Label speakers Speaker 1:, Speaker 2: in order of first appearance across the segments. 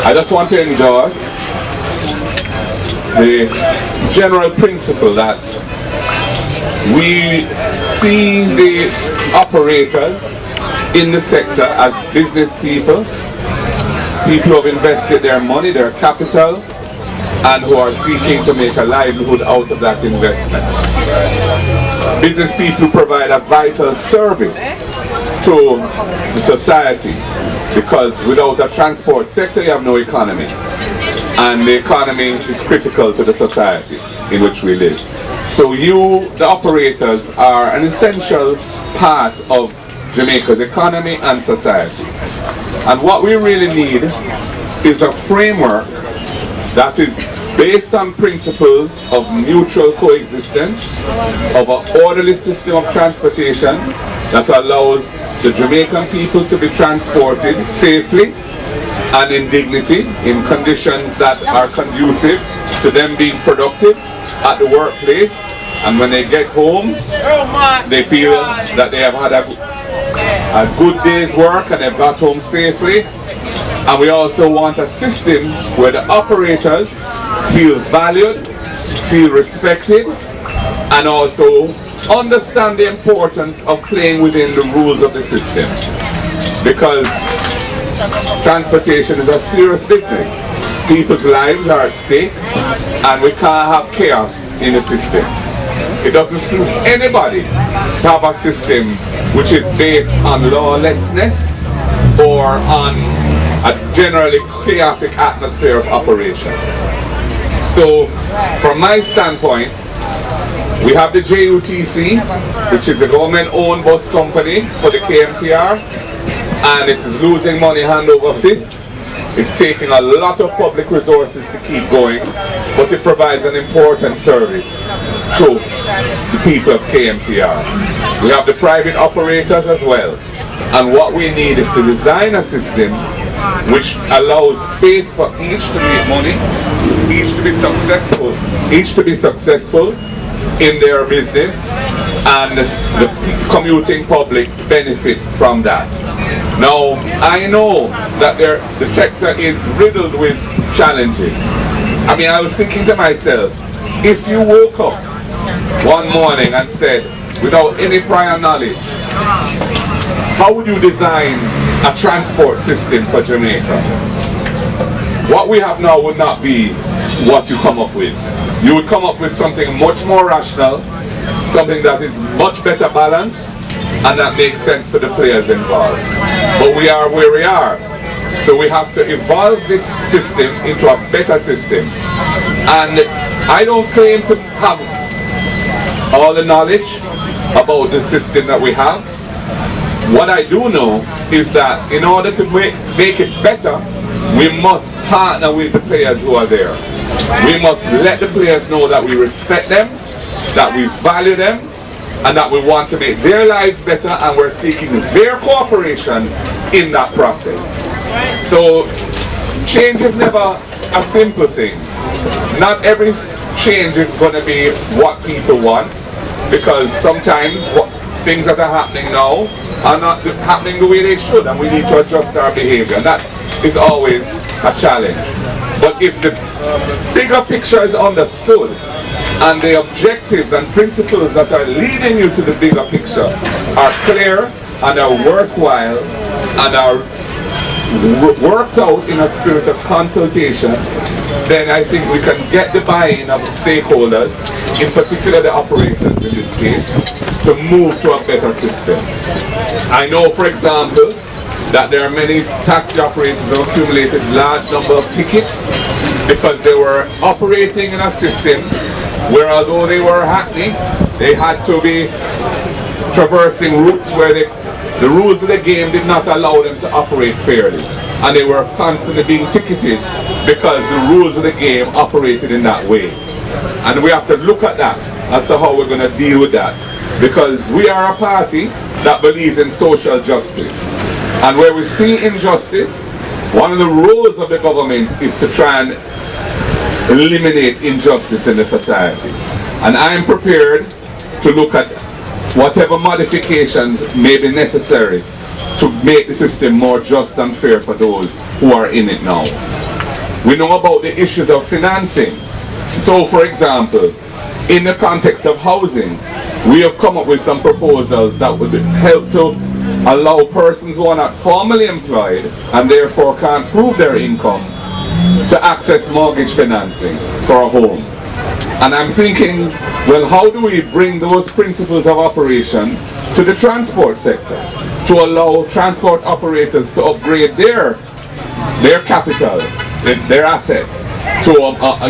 Speaker 1: I just want to endorse the general principle that we see the operators in the sector as business people, people who have invested their money, their capital, and who are seeking to make a livelihood out of that investment. Business people provide a vital service to the society, because without a transport sector you have no economy, and the economy is critical to the society in which we live. So you, the operators, are an essential part of Jamaica's economy and society. And what we really need is a framework that is based on principles of mutual coexistence, of an orderly system of transportation that allows the Jamaican people to be transported safely and in dignity, in conditions that are conducive to them being productive at the workplace, and when they get home they feel that they have had a good day's work and they've got home safely. And we also want a system where the operators feel valued, feel respected, and also understand the importance of playing within the rules of the system, because transportation is a serious business. People's lives are at stake, and we can't have chaos in the system. It doesn't suit anybody to have a system which is based on lawlessness or on a generally chaotic atmosphere of operations. So, from my standpoint, we have the JUTC, which is a government-owned bus company for the KMTR, and it is losing money hand over fist. It's taking a lot of public resources to keep going, but it provides an important service to the people of KMTR. We have the private operators as well, and what we need is to design a system which allows space for each to make money, each to be successful in their business, and the commuting public benefit from that. Now, I know that the sector is riddled with challenges. I mean, I was thinking to myself, if you woke up one morning and said, without any prior knowledge, how would you design a transport system for Jamaica? What we have now would not be what you come up with. You would come up with something much more rational, something that is much better balanced, and that makes sense for the players involved. But we are where we are, so we have to evolve this system into a better system. And I don't claim to have all the knowledge about the system that we have. What I do know is that in order to make it better, we must partner with the players who are there. We must let the players know that we respect them, that we value them, and that we want to make their lives better, and we're seeking their cooperation in that process. So change is never a simple thing. Not every change is going to be what people want, because sometimes things that are happening now are not happening the way they should, and we need to adjust our behavior. And that is always a challenge. But if the bigger picture is understood, and the objectives and principles that are leading you to the bigger picture are clear and are worthwhile and are worked out in a spirit of consultation, then I think we can get the buy-in of stakeholders, in particular the operators in this case, to move to a better system. I know, for example, that there are many taxi operators who have accumulated large number of tickets because they were operating in a system where, although they were hackney, they had to be traversing routes where the rules of the game did not allow them to operate fairly, and they were constantly being ticketed because the rules of the game operated in that way. And we have to look at that as to how we're going to deal with that, because we are a party that believes in social justice, and where we see injustice, one of the roles of the government is to try and eliminate injustice in the society. And I am prepared to look at whatever modifications may be necessary to make the system more just and fair for those who are in it now. We know about the issues of financing. So for example, in the context of housing, we have come up with some proposals that would help to allow persons who are not formally employed and therefore can't prove their income to access mortgage financing for a home. And I'm thinking, well, how do we bring those principles of operation to the transport sector to allow transport operators to upgrade their capital, their asset, to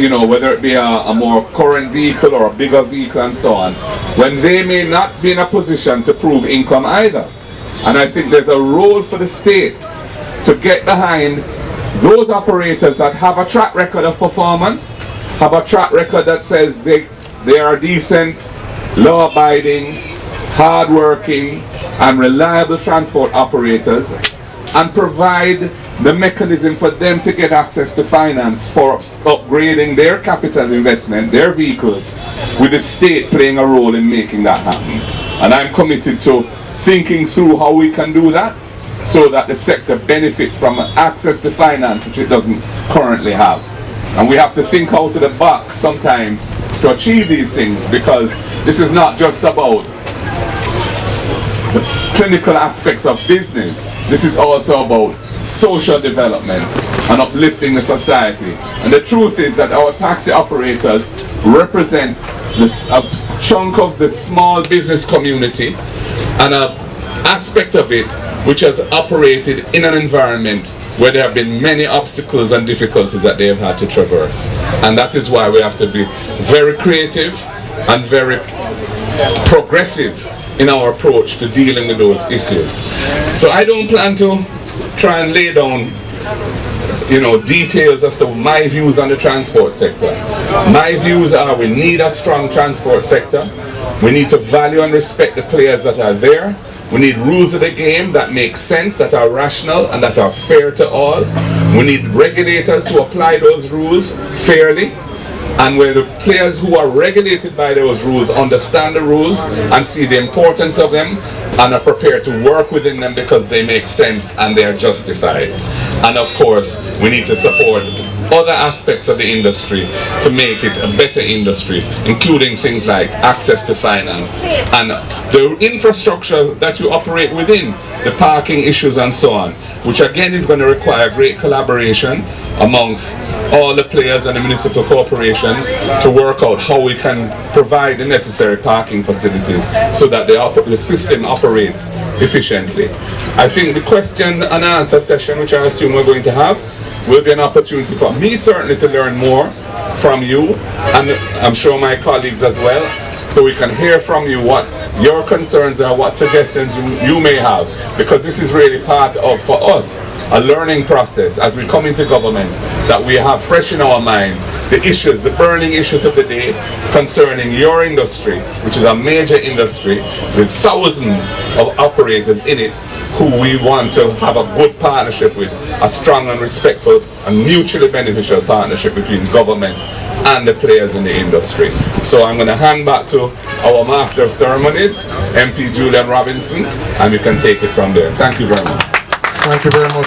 Speaker 1: you know, whether it be a more current vehicle or a bigger vehicle and so on, when they may not be in a position to prove income either. And I think there's a role for the state to get behind those operators that have a track record of performance, have a track record that says they are decent, law-abiding, hard-working, and reliable transport operators, and provide the mechanism for them to get access to finance for upgrading their capital investment, their vehicles, with the state playing a role in making that happen. And I'm committed to thinking through how we can do that so that the sector benefits from access to finance which it doesn't currently have. And we have to think out of the box sometimes to achieve these things, because this is not just about the clinical aspects of business. This is also about social development and uplifting the society. And the truth is that our taxi operators represent a chunk of the small business community and an aspect of it which has operated in an environment where there have been many obstacles and difficulties that they have had to traverse. And that is why we have to be very creative and very progressive in our approach to dealing with those issues. So I don't plan to try and lay down, you know, details as to my views on the transport sector. My views are we need a strong transport sector. We need to value and respect the players that are there. We need rules of the game that make sense, that are rational and that are fair to all. We need regulators who apply those rules fairly, and where the players who are regulated by those rules understand the rules and see the importance of them and are prepared to work within them because they make sense and they are justified. And of course, we need to support other aspects of the industry to make it a better industry, including things like access to finance and the infrastructure that you operate within, the parking issues and so on, which again is going to require great collaboration amongst all the players and the municipal corporations to work out how we can provide the necessary parking facilities so that the system operates efficiently. I think the question and answer session, which I assume we're going to have, will be an opportunity for me certainly to learn more from you, and I'm sure my colleagues as well, so we can hear from you what your concerns are, what suggestions you may have, because this is really part of, for us, a learning process as we come into government, that we have fresh in our mind the issues, the burning issues of the day concerning your industry, which is a major industry with thousands of operators in it, who we want to have a good partnership with, a strong and respectful and mutually beneficial partnership between government and the players in the industry. So I'm going to hand back to our Master of Ceremonies, MP Julian Robinson, and we can take it from there. Thank you very much.
Speaker 2: Thank you very much.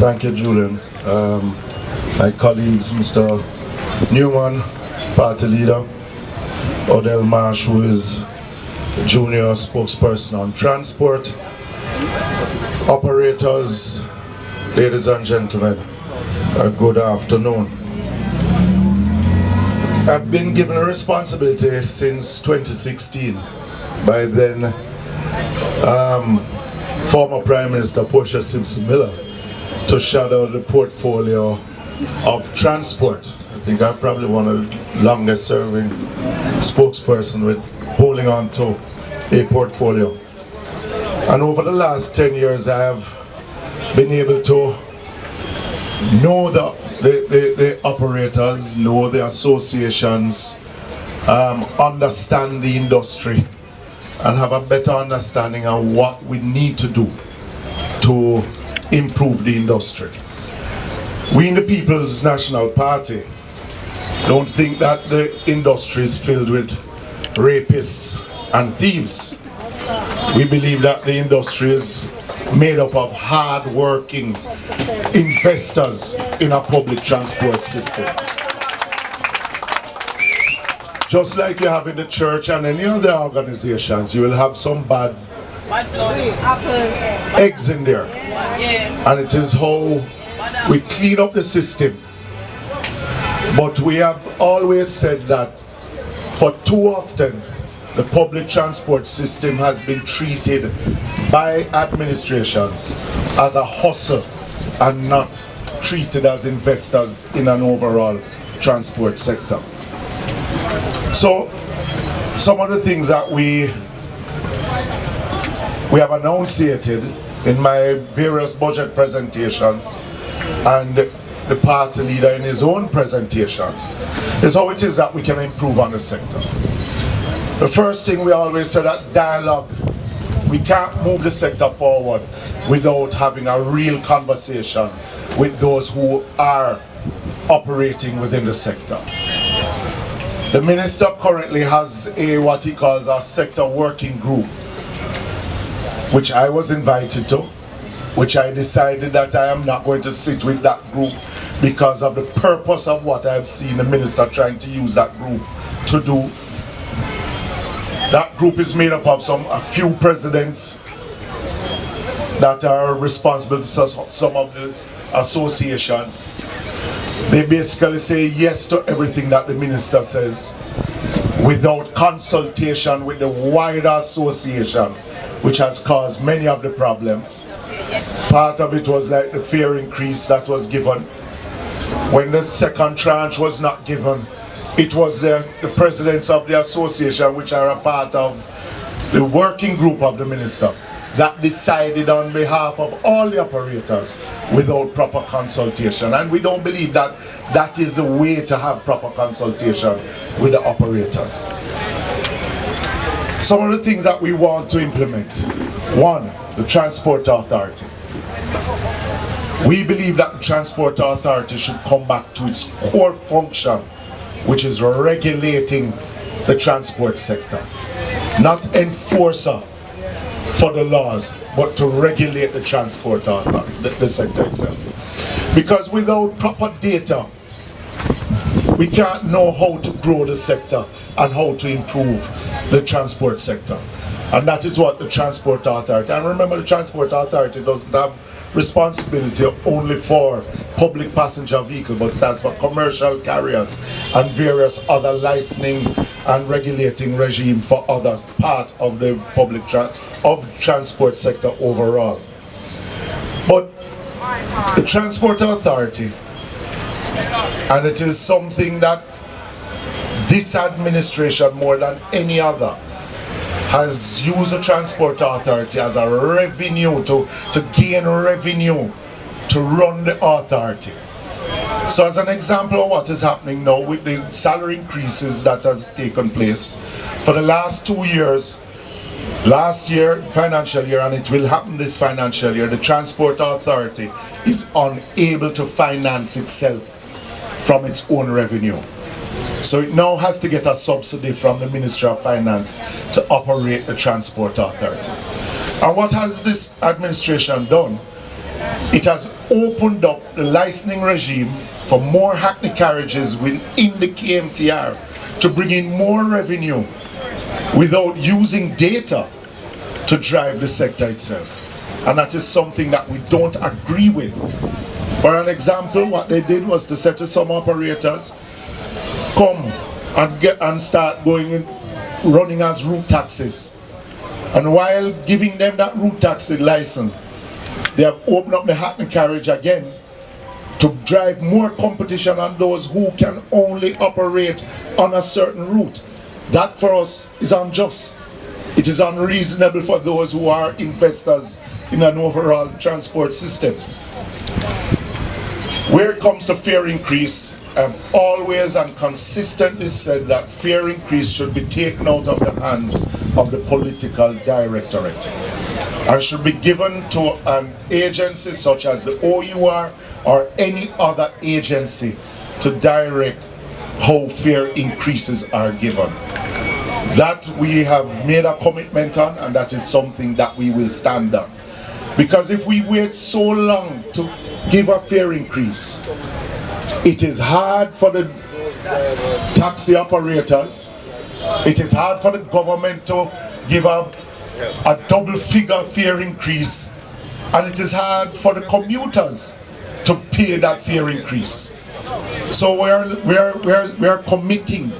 Speaker 2: Thank you, Julian. My colleagues, Mr. Newman, party leader, Odell Marsh, who is junior spokesperson on transport, operators, ladies and gentlemen, good afternoon. I've been given a responsibility since 2016 by then former Prime Minister Portia Simpson Miller to shadow the portfolio of transport. I think I'm probably one of the longest serving spokesperson with holding on to a portfolio. And over the last 10 years I have been able to know the operators, know the associations, understand the industry, and have a better understanding of what we need to do to improve the industry. We in the People's National Party don't think that the industry is filled with rapists and thieves. We believe that the industry is made up of hard-working investors in a public transport system. Just like you have in the church and any other organizations, you will have some bad eggs in there. And it is how we clean up the system. But we have always said that for too often, the public transport system has been treated by administrations as a hustle and not treated as investors in an overall transport sector. So, some of the things that we have enunciated in my various budget presentations and the party leader in his own presentations is how it is that we can improve on the sector. The first thing we always say that dialogue, we can't move the sector forward without having a real conversation with those who are operating within the sector. The minister currently has what he calls a sector working group, which I was invited to, which I decided that I am not going to sit with that group because of the purpose of what I've seen the minister trying to use that group to do. That group is made up of a few presidents that are responsible for some of the associations. They basically say yes to everything that the minister says without consultation with the wider association, which has caused many of the problems. Part of it was like the fare increase that was given. When the second tranche was not given, it was the presidents of the association, which are a part of the working group of the minister, that decided on behalf of all the operators without proper consultation. And we don't believe that that is the way to have proper consultation with the operators. Some of the things that we want to implement. One, the Transport Authority. We believe that the Transport Authority should come back to its core function, which is regulating the transport sector. Not enforcer for the laws, but to regulate the transport authority, the sector itself. Because without proper data, we can't know how to grow the sector and how to improve the transport sector. And that is what the Transport Authority, and remember the Transport Authority doesn't have responsibility only for public passenger vehicles, but it has for commercial carriers and various other licensing and regulating regime for other part of the public transport sector overall. But the Transport Authority, and it is something that this administration more than any other has used the Transport Authority as a revenue, to gain revenue, to run the authority. So as an example of what is happening now with the salary increases that has taken place, for the last 2 years, last year, financial year, and it will happen this financial year, the Transport Authority is unable to finance itself from its own revenue. So it now has to get a subsidy from the Ministry of Finance to operate the Transport Authority. And what has this administration done? It has opened up the licensing regime for more hackney carriages within the KMTR to bring in more revenue without using data to drive the sector itself. And that is something that we don't agree with. For an example, what they did was to say to some operators, come and start running as route taxis. And while giving them that route taxi license, they have opened up the hackney carriage again to drive more competition on those who can only operate on a certain route. That for us is unjust. It is unreasonable for those who are investors in an overall transport system. Where it comes to fare increase, I've always and consistently said that fare increase should be taken out of the hands of the political directorate and should be given to an agency such as the OUR or any other agency to direct how fare increases are given. That we have made a commitment on, and that is something that we will stand on. Because if we wait so long to give a fare increase, it is hard for the taxi operators, it is hard for the government to give a double figure fare increase, and it is hard for the commuters to pay that fare increase. So we are committing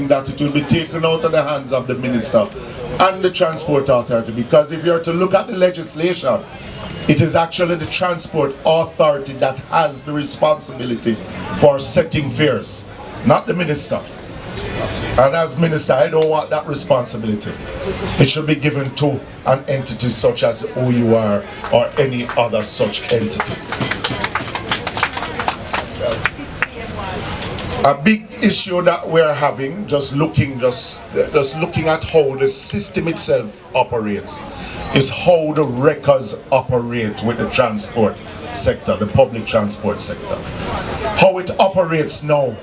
Speaker 2: that it will be taken out of the hands of the minister and the transport authority, because if you are to look at the legislation, it is actually the transport authority that has the responsibility for setting fares, not the minister. And as minister, I don't want that responsibility. It should be given to an entity such as OUR or any other such entity. A big issue that we're having, just looking at how the system itself operates, is how the wreckers operate with the transport sector, the public transport sector. How it operates now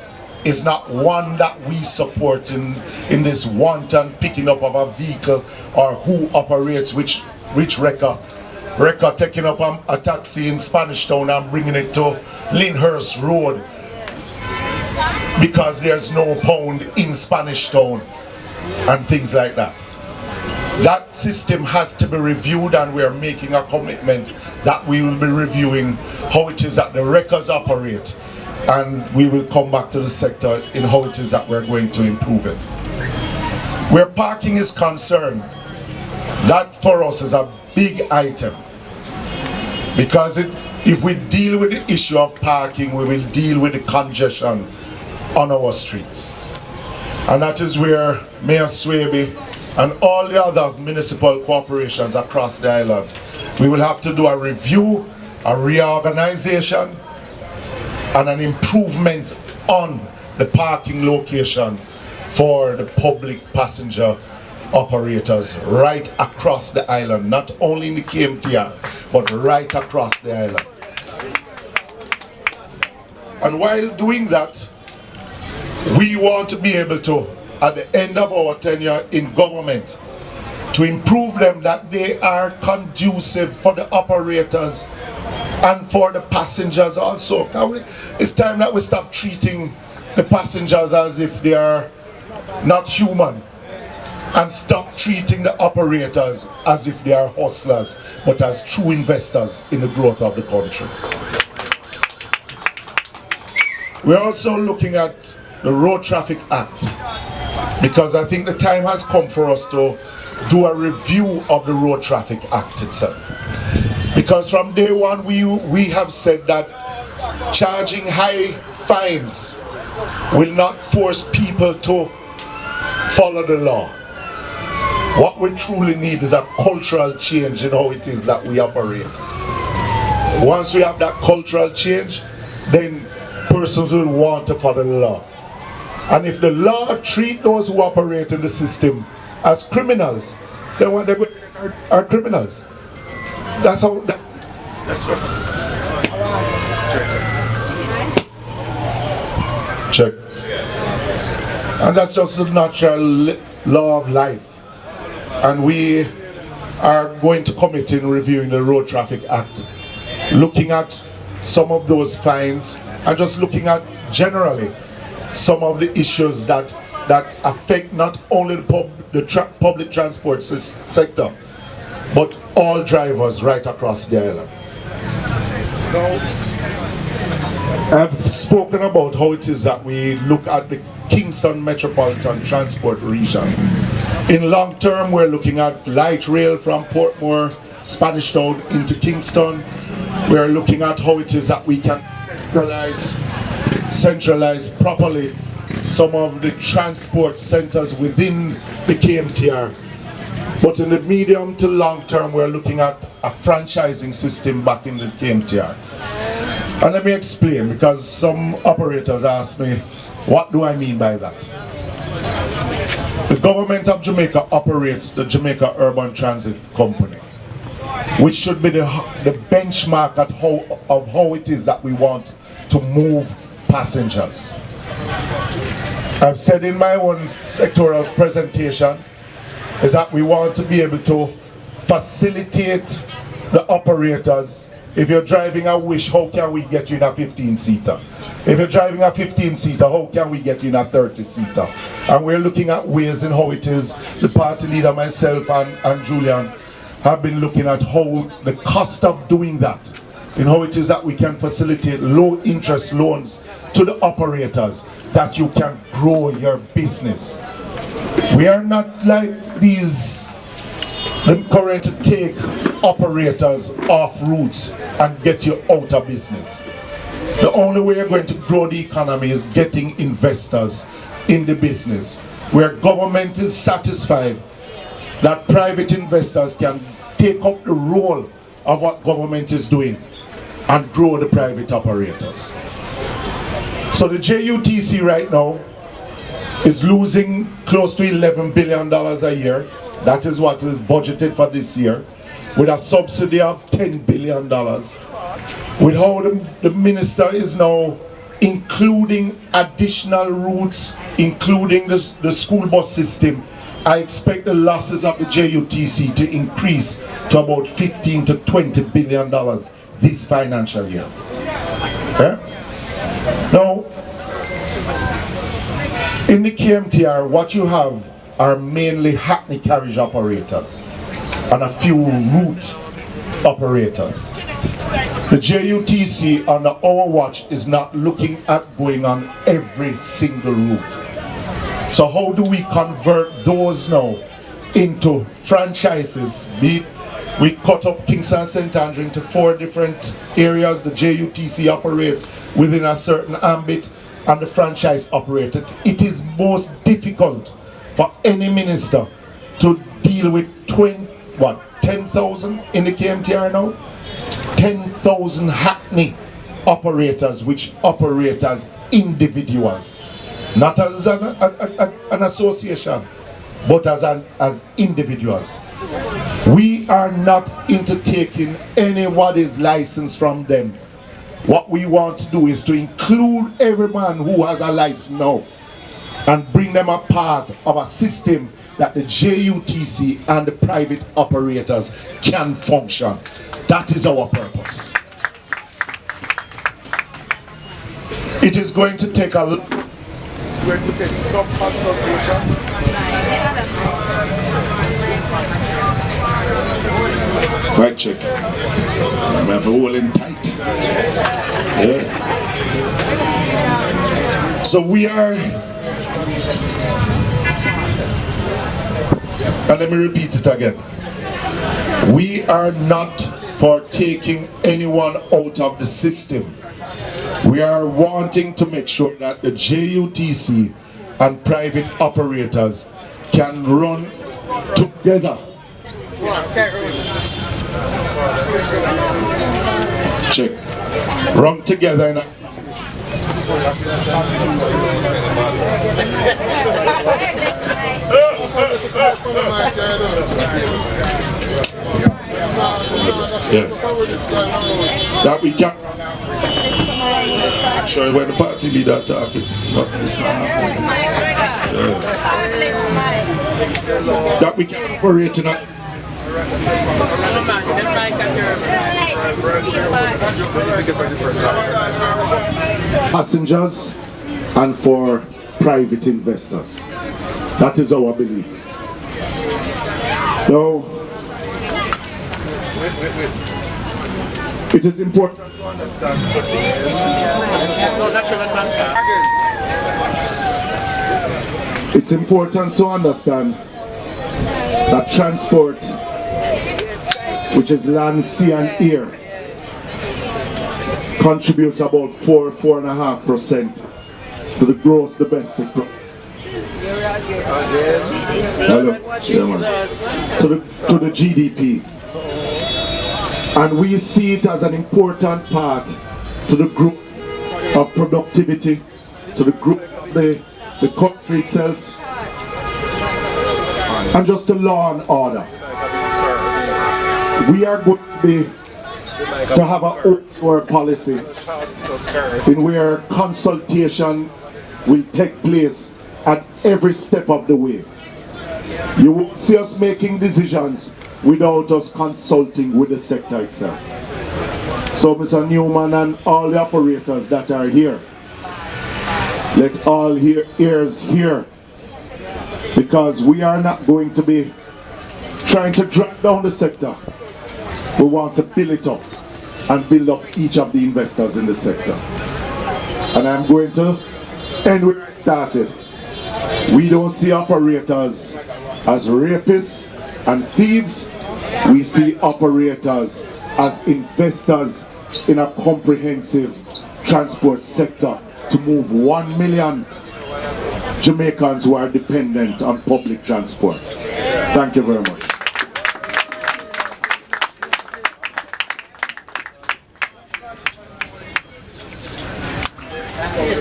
Speaker 2: is not one that we support in this wanton picking up of a vehicle, or who operates which wrecker. Wrecker taking up a taxi in Spanish Town and bringing it to Lyndhurst Road because there's no pound in Spanish Town and things like that. That system has to be reviewed, and we are making a commitment that we will be reviewing how it is that the wreckers operate, and we will come back to the sector in how it is that we're going to improve it. Where parking is concerned, that for us is a big item, because if we deal with the issue of parking, we will deal with the congestion on our streets. And that is where Mayor Swaby and all the other municipal corporations across the island, we will have to do a review, a reorganization, and an improvement on the parking location for the public passenger operators right across the island, not only in the KMTR, but right across the island. And while doing that, we want to be able to, at the end of our tenure in government, to improve them, that they are conducive for the operators and for the passengers also. It's time that we stop treating the passengers as if they are not human, and stop treating the operators as if they are hustlers, but as true investors in the growth of the country. We're also looking at the Road Traffic Act, because I think the time has come for us to do a review of the Road Traffic Act itself. Because from day one we have said that charging high fines will not force people to follow the law. What we truly need is a cultural change in how it is that we operate. Once we have that cultural change, then persons will want to follow the law. And if the law treat those who operate in the system as criminals, then what they're going to get are criminals. That's how. That's what's. Check. And that's just the natural law of life. And we are going to commit in reviewing the Road Traffic Act, looking at some of those fines, and just looking at generally some of the issues that affect not only the public transport sector, but all drivers right across the island. I've spoken about how it is that we look at the Kingston Metropolitan Transport Region. In long term, we're looking at light rail from Portmore, Spanish Town into Kingston. We're looking at how it is that we can centralize properly some of the transport centers within the KMTR. But in the medium to long term, we're looking at a franchising system back in the KMTR. And let me explain, because some operators ask me, what do I mean by that? The government of Jamaica operates the Jamaica Urban Transit Company, which should be the benchmark of how it is that we want to move passengers. I've said in my own sectoral presentation is that we want to be able to facilitate the operators. If you're driving a Wish, how can we get you in a 15-seater? If you're driving a 15-seater, how can we get you in a 30-seater? And we're looking at ways in how it is. The party leader, myself and Julian have been looking at how the cost of doing that, and how it is that we can facilitate low interest loans to the operators that you can grow your business. We are not like these the current to take operators off routes and get you out of business. The only way you're going to grow the economy is getting investors in the business, where government is satisfied that private investors can take up the role of what government is doing and grow the private operators. So the JUTC right now is losing close to $11 billion a year. That is what is budgeted for this year, with a subsidy of $10 billion. With how the minister is now including additional routes, including the school bus system, I expect the losses of the JUTC to increase to about $15 to $20 billion this financial year. Okay? Now, in the KMTR, what you have are mainly hackney carriage operators and a few route operators. The JUTC under our watch is not looking at going on every single route. So how do we convert those now into franchises? We cut up Kingston St. Andrew into 4 different areas. The JUTC operate within a certain ambit, and the franchise operated. It is most difficult for any minister to deal with 10,000 in the KMTR now? 10,000 hackney operators which operate as individuals. Not as an association, but as individuals. We are not into taking anybody's license from them. What we want to do is to include every man who has a license now and bring them a part of a system that the JUTC and the private operators can function. That is our purpose. It is going to take some consultation. Right, check. I'm have a hole in tight. Yeah. So we are, and let me repeat it again. We are not for taking anyone out of the system. We are wanting to make sure that the JUTC and private operators can run together. Check. Run together in a yeah. That we can. Sure, when the party leader talking, but it's not happening. Yeah. That we can operate in a passengers and for private investors. That is our belief. Now, it is important to understand. It's important to understand that transport, which is land, sea and air, contributes about 4.5% to the gross domestic product. Hello. Yeah, man. To the GDP. And we see it as an important part to the group of productivity, to the group of the country itself, and just the law and order. We are going to have an open policy in where consultation will take place at every step of the way. You will see us making decisions without us consulting with the sector itself. So Mr. Newman and all the operators that are here, let all ears hear, because we are not going to be trying to drag down the sector. We want to build it up and build up each of the investors in the sector. And I'm going to end where I started. We don't see operators as rapists and thieves. We see operators as investors in a comprehensive transport sector to move 1 million Jamaicans who are dependent on public transport. Thank you very much.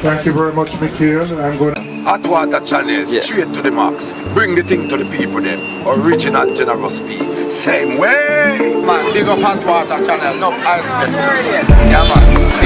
Speaker 2: Thank you very much, Mikael. I'm going to...
Speaker 3: Hot water channel, straight to the max. Bring the thing to the people them. Original generous speed. Same way. Man, big up hot water channel, no ice cream. Yeah man.